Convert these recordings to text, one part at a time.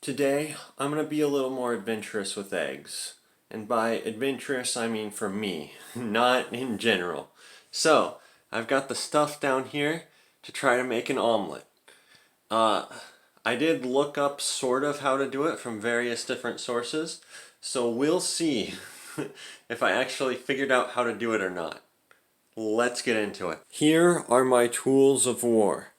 Today, I'm going to be a little more adventurous with eggs. And by adventurous, I mean for me, not in general. So, I've got the stuff down here to try to make an omelet. Uh, I did look up sort of how to do it from various different sources, so we'll see if I actually figured out how to do it or not. Let's get into it. Here are my tools of war.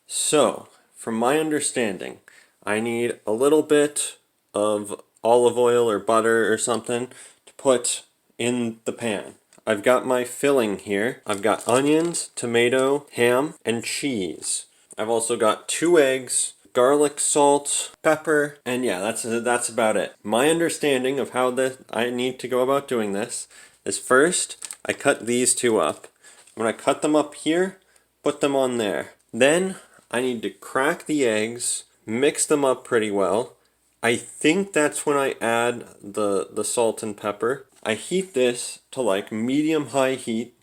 So, from my understanding, I need a little bit of olive oil or butter or something to put in the pan. I've got my filling here. I've got onions, tomato, ham, and cheese. I've also got 2 eggs, garlic, salt, pepper, and yeah, that's about it. My understanding of how I need to go about doing this is first, I cut these 2 up. I'm going to cut them up here, put them on there. Then I need to crack the eggs, mix them up pretty well. I think that's when I add the salt and pepper. I heat this to like medium-low heat,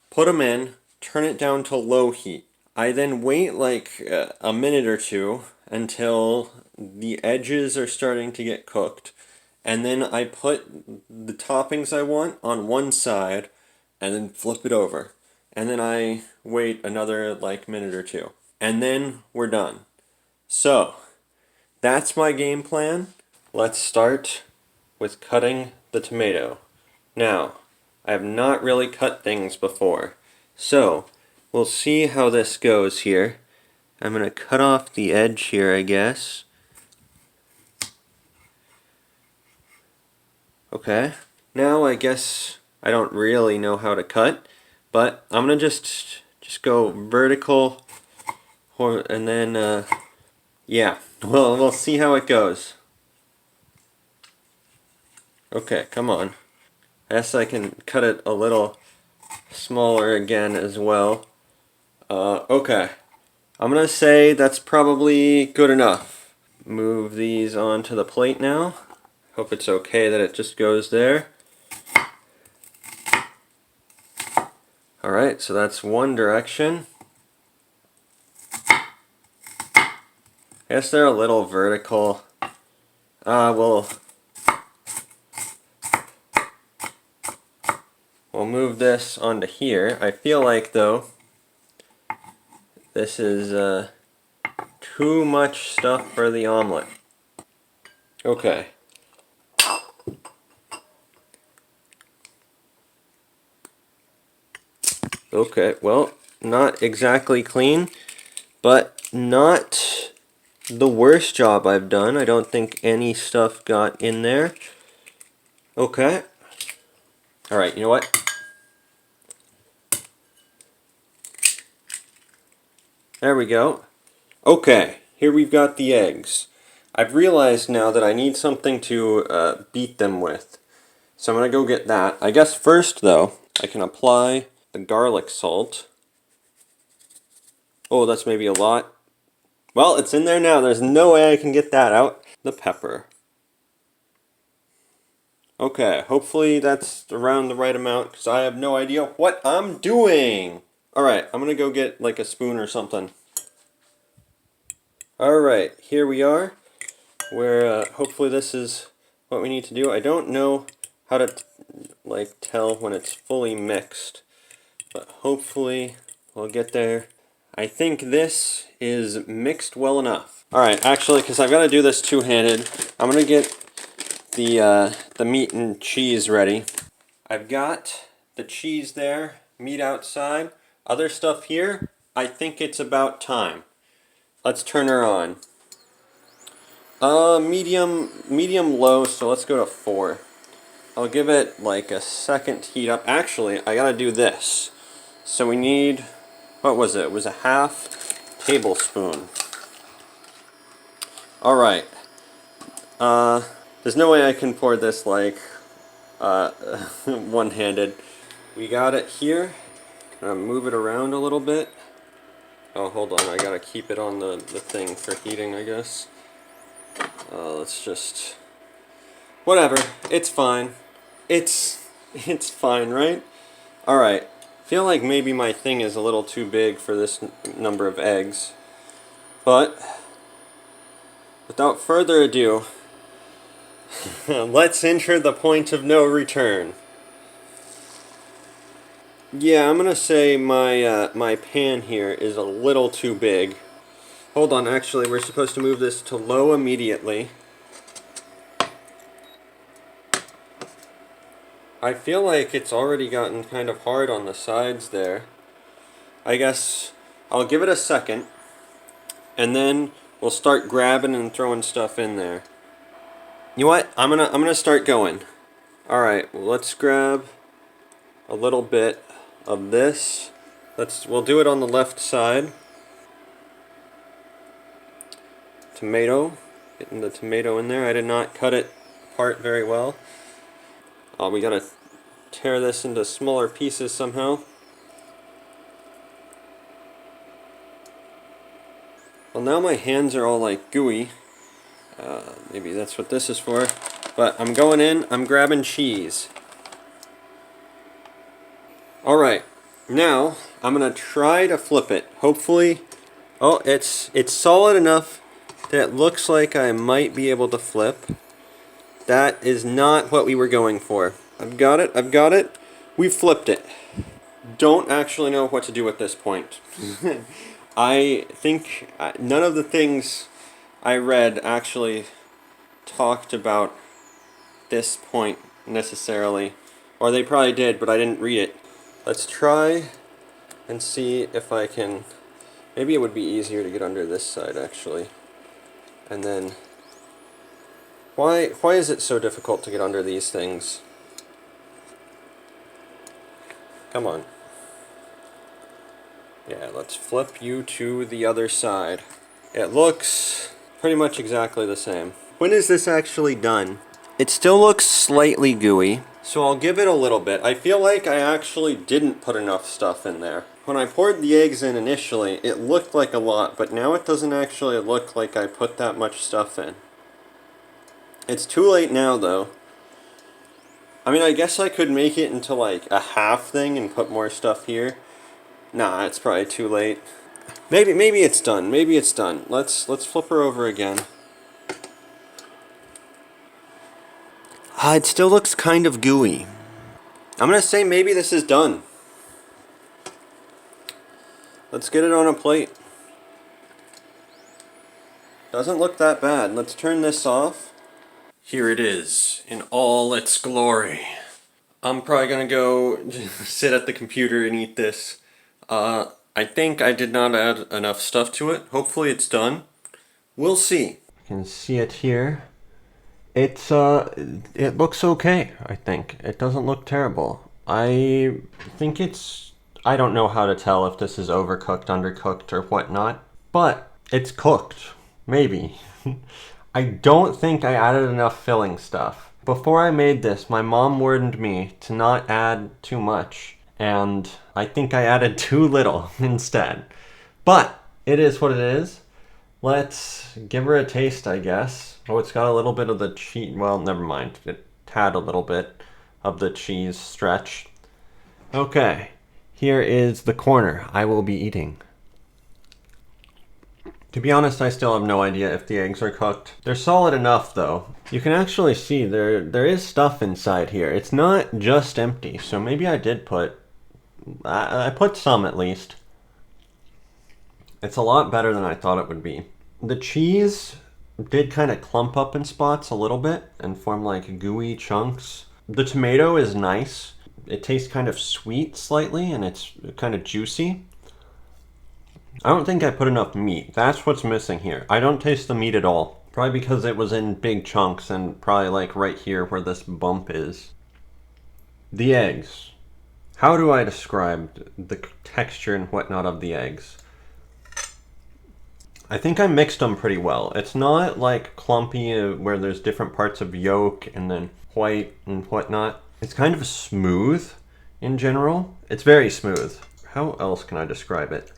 put them in, turn it down to low heat. I then wait like a minute or two until the edges are starting to get cooked. And then I put the toppings I want on one side and then flip it over. And then I wait another like minute or two. And then we're done. So, that's my game plan. Let's start with cutting the tomato. Now, I have not really cut things before. So, we'll see how this goes here. I'm going to cut off the edge here, I guess. Okay. Now I guess I don't really know how to cut, but I'm going to just go vertical and then yeah, we'll see how it goes. Okay, come on. I guess I can cut it a little smaller again as well. Okay. I'm gonna say that's probably good enough. Move these onto the plate now. Hope it's okay that it just goes there. Alright, so that's one direction. I guess they're a little vertical. We'll move this onto here. I feel like, though, this is too much stuff for the omelet. Okay. Okay, well, not exactly clean, but not the worst job I've done. I don't think any stuff got in there. Okay. Alright, you know what? There we go. Okay, here we've got the eggs. I've realized now that I need something to beat them with. So I'm going to go get that. I guess first, though, I can apply the garlic salt. Oh, that's maybe a lot. Well, it's in there now. There's no way I can get that out. The pepper. Okay, hopefully that's around the right amount, because I have no idea what I'm doing. Alright, I'm going to go get like a spoon or something. Alright, here we are, where hopefully this is what we need to do. I don't know how to like tell when it's fully mixed, but hopefully we'll get there. I think this is mixed well enough. Alright, actually, because I've got to do this two-handed, I'm going to get the meat and cheese ready. I've got the cheese there, meat outside, other stuff here. I think it's about time. Let's turn her on. Medium low, so let's go to 4. I'll give it like a second heat up. Actually, I gotta do this. So we need, what was it? It was a half tablespoon. Alright. There's no way I can pour this like one-handed. We got it here. Move it around a little bit. Oh, hold on, I gotta keep it on the thing for heating, I guess. Let's just... Whatever, it's fine. It's fine, right? Alright, feel like maybe my thing is a little too big for this number of eggs. But without further ado, let's enter the point of no return. Yeah, I'm gonna say my pan here is a little too big. Hold on, actually, we're supposed to move this to low immediately. I feel like it's already gotten kind of hard on the sides there. I guess I'll give it a second, and then we'll start grabbing and throwing stuff in there. You know what? I'm gonna start going. All right, well, let's grab a little bit of this. We'll do it on the left side. Tomato, getting the tomato in there. I did not cut it apart very well. Oh, we gotta tear this into smaller pieces somehow. Well, now my hands are all like gooey. Maybe that's what this is for. But I'm going in, I'm grabbing cheese. Alright, now I'm gonna try to flip it. Hopefully, oh, it's solid enough that it looks like I might be able to flip. That is not what we were going for. I've got it. We flipped it. Don't actually know what to do at this point. I think none of the things I read actually talked about this point necessarily. Or they probably did, but I didn't read it. Let's try and see if I can... Maybe it would be easier to get under this side, actually. And then... Why is it so difficult to get under these things? Come on. Yeah, let's flip you to the other side. It looks pretty much exactly the same. When is this actually done? It still looks slightly gooey, so I'll give it a little bit. I feel like I actually didn't put enough stuff in there. When I poured the eggs in initially, it looked like a lot, but now it doesn't actually look like I put that much stuff in. It's too late now, though. I mean, I guess I could make it into like a half thing and put more stuff here. Nah, it's probably too late. Maybe it's done. Maybe it's done. Let's flip her over again. It still looks kind of gooey. I'm gonna say maybe this is done. Let's get it on a plate. Doesn't look that bad. Let's turn this off. Here it is, in all its glory. I'm probably gonna go sit at the computer and eat this. I think I did not add enough stuff to it. Hopefully it's done. We'll see. You can see it here. It looks okay, I think. It doesn't look terrible. I think I don't know how to tell if this is overcooked, undercooked, or whatnot, but it's cooked. Maybe. I don't think I added enough filling stuff. Before I made this, my mom warned me to not add too much, and I think I added too little instead. But it is what it is. Let's give her a taste, I guess. Oh, it's got a little bit of the cheese. Well, never mind. It had a little bit of the cheese stretched. Okay, here is the corner I will be eating. To be honest, I still have no idea if the eggs are cooked. They're solid enough, though. You can actually see there is stuff inside here. It's not just empty, so maybe I did put... I put some, at least. It's a lot better than I thought it would be. The cheese did kind of clump up in spots a little bit and form like gooey chunks. The tomato is nice. It tastes kind of sweet slightly, and it's kind of juicy. I don't think I put enough meat. That's what's missing here. I don't taste the meat at all. Probably because it was in big chunks and probably like right here where this bump is. The eggs. How do I describe the texture and whatnot of the eggs? I think I mixed them pretty well. It's not like clumpy where there's different parts of yolk and then white and whatnot. It's kind of smooth in general. It's very smooth. How else can I describe it?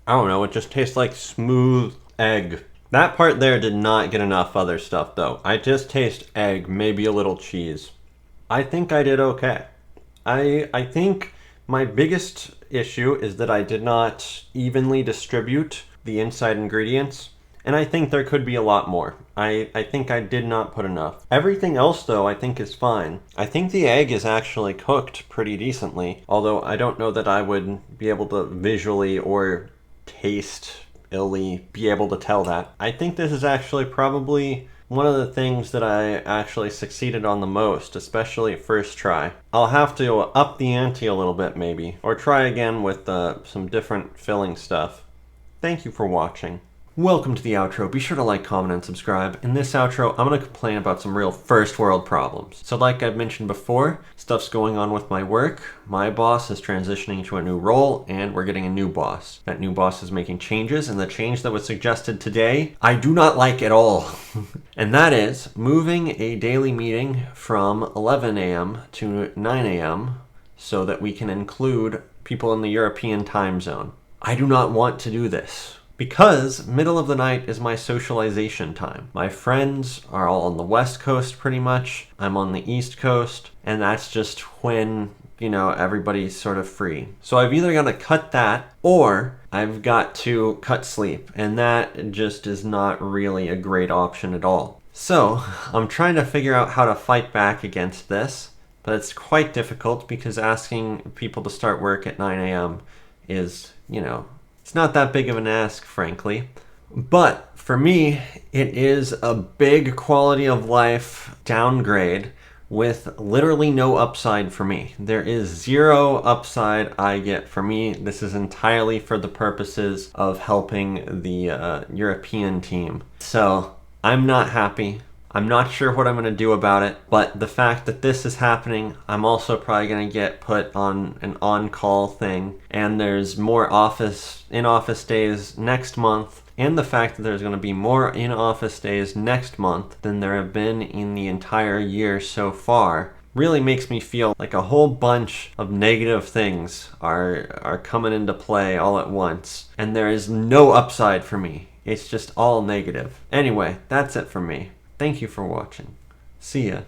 I don't know, it just tastes like smooth egg. That part there did not get enough other stuff though. I just taste egg, maybe a little cheese. I think I did okay. I think my biggest issue is that I did not evenly distribute the inside ingredients. And I think there could be a lot more. I think I did not put enough. Everything else, though, I think is fine. I think the egg is actually cooked pretty decently, although I don't know that I would be able to visually or taste illy be able to tell that. I think this is actually probably one of the things that I actually succeeded on the most, especially at first try. I'll have to up the ante a little bit maybe, or try again with some different filling stuff. Thank you for watching. Welcome to the outro. Be sure to like, comment, and subscribe. In this outro, I'm going to complain about some real first world problems. So like I've mentioned before, stuff's going on with my work. My boss is transitioning to a new role, and we're getting a new boss. That new boss is making changes, and the change that was suggested today, I do not like at all. And that is moving a daily meeting from 11 a.m. to 9 a.m. so that we can include people in the European time zone. I do not want to do this. Because middle of the night is my socialization time. My friends are all on the West Coast pretty much. I'm on the East Coast. And that's just when, everybody's sort of free. So I've either got to cut that or I've got to cut sleep. And that just is not really a great option at all. So I'm trying to figure out how to fight back against this. But it's quite difficult because asking people to start work at 9 a.m. is, it's not that big of an ask, frankly. But for me, it is a big quality of life downgrade with literally no upside for me. There is zero upside I get. For me, this is entirely for the purposes of helping the European team. So I'm not happy. I'm not sure what I'm going to do about it, but the fact that this is happening, I'm also probably going to get put on an on-call thing, and there's more in-office days next month, and the fact that there's going to be more in-office days next month than there have been in the entire year so far really makes me feel like a whole bunch of negative things are coming into play all at once, and there is no upside for me. It's just all negative. Anyway, that's it for me. Thank you for watching. See ya.